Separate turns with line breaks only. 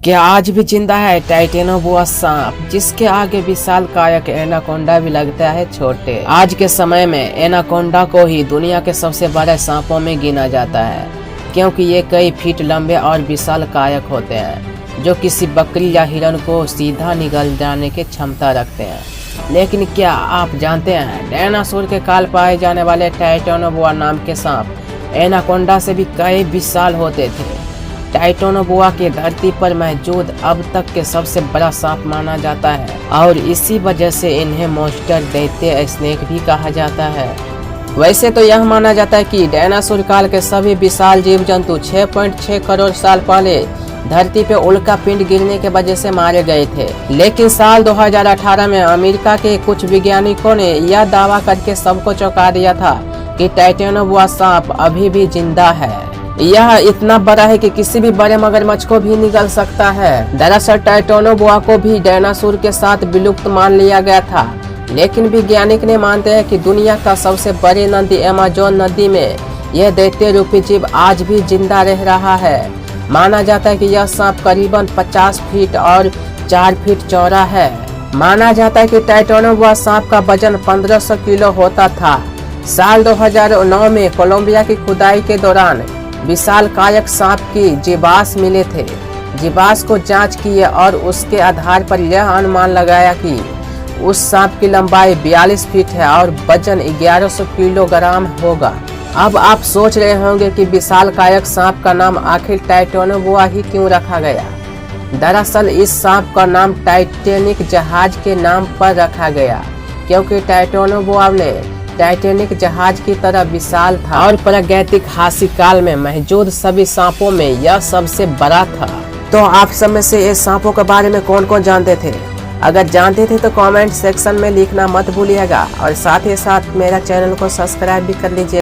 क्या आज भी जिंदा है टाइटेनोबोआ सांप, जिसके आगे विशाल कायक एनाकोंडा भी लगता है छोटे। आज के समय में एनाकोंडा को ही दुनिया के सबसे बड़े सांपों में गिना जाता है, क्योंकि ये कई फीट लंबे और विशाल कायक होते हैं जो किसी बकरी या हिरण को सीधा निगल जाने की क्षमता रखते हैं। लेकिन क्या आप जानते हैं, डायनासोर के काल पाए जाने वाले टाइटेनोबोआ नाम के सांप एनाकोंडा से भी कई विशाल होते थे। टाइटेनोबोआ के धरती पर मौजूद अब तक के सबसे बड़ा सांप माना जाता है और इसी वजह से इन्हें मॉन्स्टर दैत्य स्नेक भी कहा जाता है। वैसे तो यह माना जाता है कि डायनासोर काल के सभी विशाल जीव जंतु 6.6 करोड़ साल पहले धरती पे उल्का पिंड गिरने के वजह से मारे गए थे। लेकिन साल 2018 में अमेरिका के कुछ वैज्ञानिकों ने यह दावा करके सबको चौंका दिया था कि टाइटेनोबोआ सांप अभी भी जिंदा है। यह इतना बड़ा है कि किसी भी बड़े मगरमच्छ को भी निगल सकता है। दरअसल टाइटेनोबोआ को भी डायनासोर के साथ विलुप्त मान लिया गया था, लेकिन वैज्ञानिक ने मानते हैं कि दुनिया का सबसे बड़ी नदी अमेज़न नदी में यह दैत्य रूपी जीव आज भी जिंदा रह रहा है। माना जाता है कि यह सांप करीबन 50 फीट और 4 फीट चौड़ा है। माना जाता है कि टाइटेनोबोआ सांप का वजन 1500 किलो होता था। साल 2009 में कोलंबिया की खुदाई के दौरान विशाल कायक सांप की जीवाश्म मिले थे। जीवाश्म को जांच किए और उसके आधार पर यह अनुमान लगाया कि उस सांप की लंबाई 42 फीट है और वजन 1100 किलोग्राम होगा। अब आप सोच रहे होंगे कि विशाल कायक सांप का नाम आखिर टाइटेनोबोआ ही क्यों रखा गया। दरअसल इस सांप का नाम टाइटैनिक जहाज के नाम पर रखा गया, क्योंकि टाइटेनोबोआ ने टाइटैनिक जहाज की तरह विशाल था और प्रागैतिक हास्य काल में मौजूद सभी सांपों में यह सबसे बड़ा था। तो आप सब में से इस सांपों के बारे में कौन कौन जानते थे? अगर जानते थे तो कमेंट सेक्शन में लिखना मत भूलिएगा और साथ ही साथ मेरा चैनल को सब्सक्राइब भी कर लीजिए।